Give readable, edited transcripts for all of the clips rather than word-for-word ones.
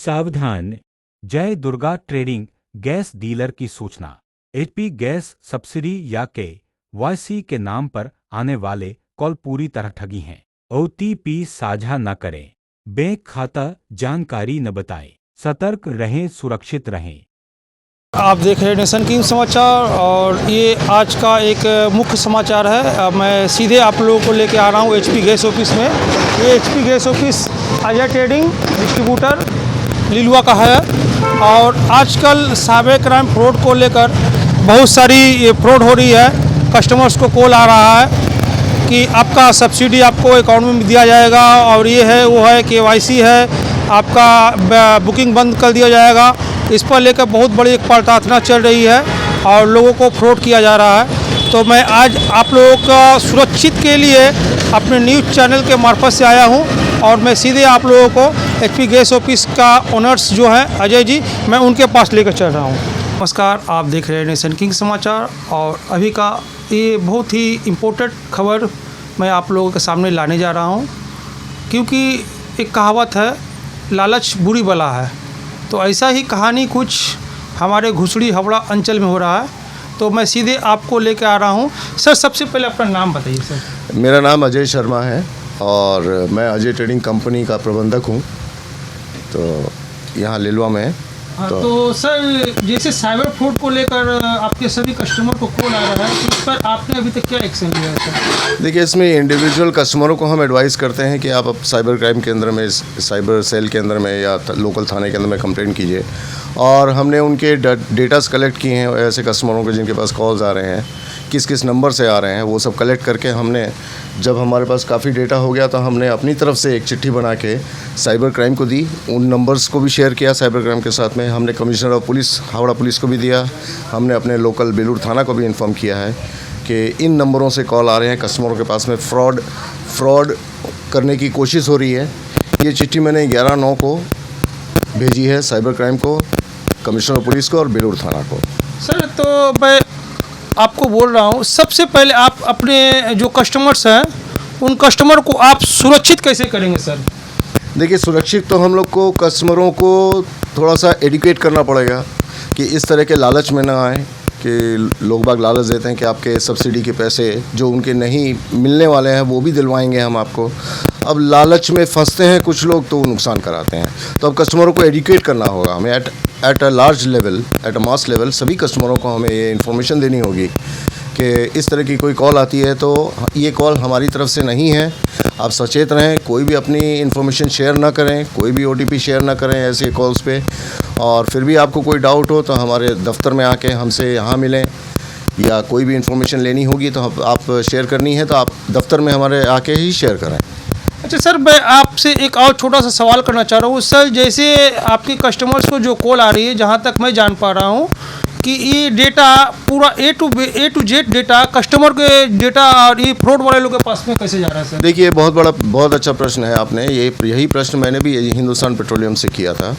सावधान! जय Durga trading gas dealer की सूचना। एचपी गैस सब्सिडी या KYC के नाम पर आने वाले कॉल पूरी तरह ठगी हैं। OTP साझा न करें, बैंक खाता जानकारी न बताएं, सतर्क रहें, सुरक्षित रहें। आप देख रहे हैं नेशन किंग समाचार और ये आज का एक मुख्य समाचार है। मैं सीधे आप लोगों को लेके आ रहा हूँ HP गैस ऑफिस में। ये HP gas office Ajay trading distributor Liluah का है और आजकल साइबर क्राइम फ्रॉड को लेकर बहुत सारी फ्रॉड हो रही है। कस्टमर्स को कॉल आ रहा है कि आपका सब्सिडी आपको अकाउंट में दिया जाएगा और ये है वो है KYC है, आपका बुकिंग बंद कर दिया जाएगा। इस पर लेकर बहुत बड़ी एक प्रार्थना चल रही है और लोगों को फ्रॉड किया जा रहा है। तो मैं आज आप लोगों का सुरक्षित के लिए अपने न्यूज़ चैनल के मार्फत से आया हूं और मैं सीधे आप लोगों को HP गैस ऑफिस का ओनर्स जो है अजय जी, मैं उनके पास लेकर चल रहा हूं। नमस्कार, आप देख रहे हैं नेशन किंग समाचार और अभी का ये बहुत ही इम्पोर्टेंट खबर मैं आप लोगों के सामने लाने जा रहा हूं, क्योंकि एक कहावत है, लालच बुरी बला है। तो ऐसा ही कहानी कुछ हमारे घुसड़ी हावड़ा अंचल में हो रहा है। तो मैं सीधे आपको लेकर आ रहा हूं। सर, सबसे पहले अपना नाम बताइए सर। मेरा नाम अजय शर्मा है और मैं अजय ट्रेडिंग कंपनी का प्रबंधक हूं, तो यहाँ लिलुआ में। तो सर, जैसे साइबर फ्रॉड को लेकर आपके सभी कस्टमर को कॉल आ रहा है, तो इस पर आपने अभी तक क्या एक्शन लिया है सर? देखिए, इसमें इंडिविजुअल कस्टमरों को हम एडवाइस करते हैं कि आप साइबर क्राइम केंद्र में, साइबर सेल के अंदर में या लोकल थाने के अंदर में कंप्लेंट कीजिए। और हमने उनके डेटास कलेक्ट किए हैं ऐसे कस्टमरों के जिनके पास कॉल्स आ रहे हैं, किस किस नंबर से आ रहे हैं, वो सब कलेक्ट करके हमने, जब हमारे पास काफ़ी डेटा हो गया तो हमने अपनी तरफ से एक चिट्ठी बना के साइबर क्राइम को दी। उन नंबर्स को भी शेयर किया साइबर क्राइम के साथ में। हमने commissioner of police Howrah police को भी दिया। हमने अपने लोकल बेलूर थाना को भी इन्फॉर्म किया है कि इन नंबरों से कॉल आ रहे हैं, कस्टमरों के पास में फ्रॉड करने की कोशिश हो रही है। ये चिट्ठी मैंने 11/9 को भेजी है साइबर क्राइम को, कमिश्नर ऑफ पुलिस को और बेलूर थाना को। सर, तो मैं आपको बोल रहा हूँ, सबसे पहले आप अपने जो कस्टमर्स हैं उन कस्टमर को आप सुरक्षित कैसे करेंगे सर? देखिए, सुरक्षित तो हम लोग को कस्टमरों को थोड़ा सा एडुकेट करना पड़ेगा कि इस तरह के लालच में ना आए, कि लोग बाग लालच देते हैं कि आपके सब्सिडी के पैसे जो उनके नहीं मिलने वाले हैं वो भी दिलवाएंगे हम आपको। अब लालच में फंसते हैं कुछ लोग तो नुकसान कराते हैं। तो अब कस्टमरों को एडुकेट करना होगा हमें at a large level, at a mass level. सभी कस्टमरों को हमें ये इन्फॉर्मेशन देनी होगी कि इस तरह की कोई कॉल आती है तो ये कॉल हमारी तरफ से नहीं है, आप सचेत रहें, कोई भी अपनी इन्फॉर्मेशन शेयर ना करें, कोई भी OTP शेयर ना करें ऐसे कॉल्स पे। और फिर भी आपको कोई डाउट हो तो हमारे दफ्तर में आके हमसे यहाँ मिलें, या कोई भी इन्फॉर्मेशन लेनी होगी तो आप शेयर करनी है तो आप दफ्तर में हमारे आके ही शेयर करें। अच्छा सर, मैं आपसे एक और छोटा सा सवाल करना चाह रहा हूँ सर। जैसे आपके कस्टमर्स को जो कॉल आ रही है, जहाँ तक मैं जान पा रहा हूँ कि ये डेटा पूरा A to Z data customer के डेटा और ये फ्रॉड वाले लोगों के पास में कैसे जा रहा है सर? देखिए, बहुत अच्छा प्रश्न है आपने। यही प्रश्न मैंने भी हिंदुस्तान पेट्रोलियम से किया था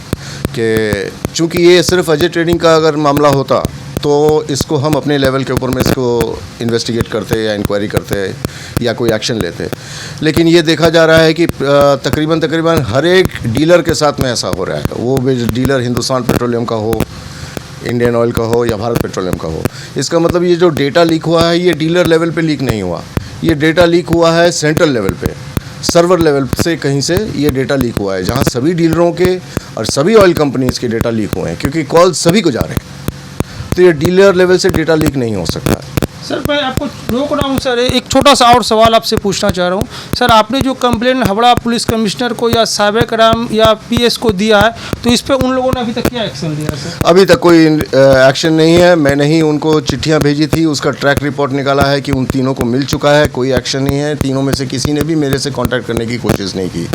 कि चूँकि ये सिर्फ अजय ट्रेडिंग का अगर मामला होता तो इसको हम अपने लेवल के ऊपर में इसको इन्वेस्टिगेट करते या इंक्वायरी करते या कोई एक्शन लेते। लेकिन ये देखा जा रहा है कि तकरीबन हर एक डीलर के साथ में ऐसा हो रहा है, वो भी डीलर हिंदुस्तान पेट्रोलियम का हो, इंडियन ऑयल का हो या भारत पेट्रोलियम का हो। इसका मतलब ये जो डेटा लीक हुआ है ये डीलर लेवल पे लीक नहीं हुआ, ये डेटा लीक हुआ है सेंट्रल लेवल पे, सर्वर लेवल से कहीं से ये डेटा लीक हुआ है, जहाँ सभी डीलरों के और सभी ऑयल कंपनीज़ के डेटा लीक हुए हैं, क्योंकि कॉल सभी को जा रहे हैं। तो ये डीलर लेवल से डेटा लीक नहीं हो सकता। सर, मैं आपको रोक रहा हूँ सर, एक छोटा सा और सवाल आपसे पूछना चाह रहा हूँ सर। आपने जो कंप्लेंट हावड़ा पुलिस कमिश्नर को या साइबर क्राइम या PS को दिया है, तो इस पे उन लोगों ने अभी तक क्या एक्शन लिया सर? अभी तक कोई एक्शन नहीं है। मैंने ही उनको चिट्ठियां भेजी थी, उसका ट्रैक रिपोर्ट निकाला है कि उन तीनों को मिल चुका है, कोई एक्शन नहीं है। तीनों में से किसी ने भी मेरे से कांटेक्ट करने की कोशिश नहीं की।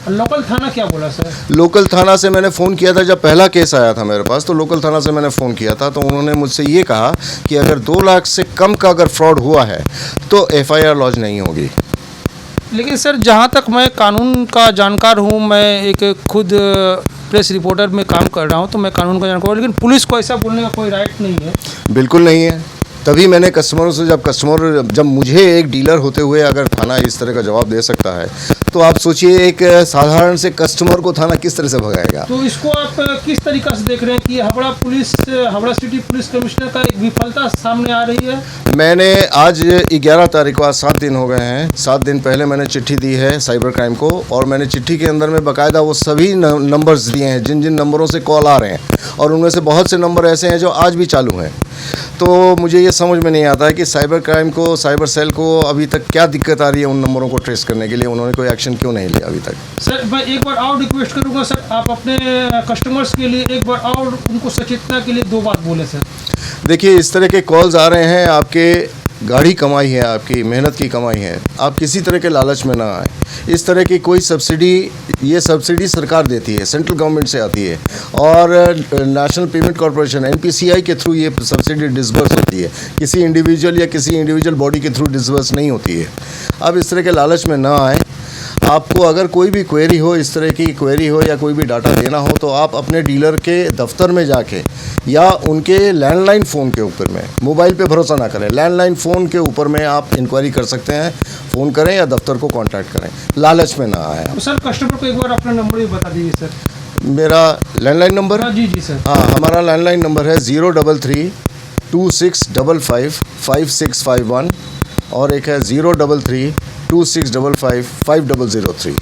लोकल थाना क्या बोला सर? लोकल थाना से मैंने फ़ोन किया था, जब पहला केस आया था मेरे पास तो लोकल थाना से मैंने फ़ोन किया था, तो उन्होंने मुझसे ये कहा कि अगर 2 लाख से कम का अगर फ्रॉड हुआ है तो FIR लॉन्च नहीं होगी। लेकिन सर, जहाँ तक मैं कानून का जानकार हूँ, मैं एक खुद प्रेस रिपोर्टर में काम कर रहा हूँ, तो मैं कानून का जानकार हूँ, लेकिन पुलिस को ऐसा बोलने का कोई राइट नहीं है। बिल्कुल नहीं है। तभी मैंने कस्टमरों से, जब मुझे एक डीलर होते हुए अगर थाना इस तरह का जवाब दे सकता है तो आप सोचिए एक साधारण से कस्टमर को थाना किस तरह से भगाएगा। तो इसको आप किस तरीका से देख रहे हैं कि हावड़ा सिटी पुलिस कमिश्नर का एक विफलता सामने आ रही है? मैंने आज 11 तारीख को, आज 7 दिन हो गए हैं, 7 दिन पहले मैंने चिट्ठी दी है साइबर क्राइम को, और मैंने चिट्ठी के अंदर में बाकायदा वो सभी नंबर्स दिए हैं जिन जिन नंबरों से कॉल आ रहे हैं, और उनमें से बहुत से नंबर ऐसे हैं जो आज भी चालू हैं। तो मुझे ये समझ में नहीं आता है कि साइबर क्राइम को, साइबर सेल को अभी तक क्या दिक्कत आ रही है उन नंबरों को ट्रेस करने के लिए, उन्होंने कोई एक्शन क्यों नहीं लिया अभी तक। सर मैं एक बार और रिक्वेस्ट करूंगा सर, आप अपने कस्टमर्स के लिए एक बार और उनको सचेतना के लिए 2 बात बोले सर। देखिए, इस तरह के कॉल्स आ रहे हैं, आपके गाढ़ी कमाई है, आपकी मेहनत की कमाई है, आप किसी तरह के लालच में ना आए। इस तरह की कोई सब्सिडी, ये सब्सिडी सरकार देती है, सेंट्रल गवर्नमेंट से आती है, और नेशनल पेमेंट कॉर्पोरेशन NPCI के थ्रू ये सब्सिडी डिसबर्स होती है, किसी इंडिविजुअल या किसी इंडिविजुअल बॉडी के थ्रू डिसबर्स नहीं होती है। अब इस तरह के लालच में ना आए। आपको अगर कोई भी क्वेरी हो, इस तरह की क्वेरी हो या कोई भी डाटा देना हो, तो आप अपने डीलर के दफ्तर में जाके या उनके लैंडलाइन फ़ोन के ऊपर में, मोबाइल पे भरोसा ना करें, लैंडलाइन फ़ोन के ऊपर में आप इंक्वायरी कर सकते हैं। फ़ोन करें या दफ्तर को कांटेक्ट करें, लालच में ना आए। तो सर कस्टमर को एक बार अपना नंबर भी बता दीजिए सर। मेरा लैंडलाइन नंबर, हाँ जी सर। हाँ, हमारा लैंडलाइन नंबर है 033 2655 5651, और एक है 033 2655 5003।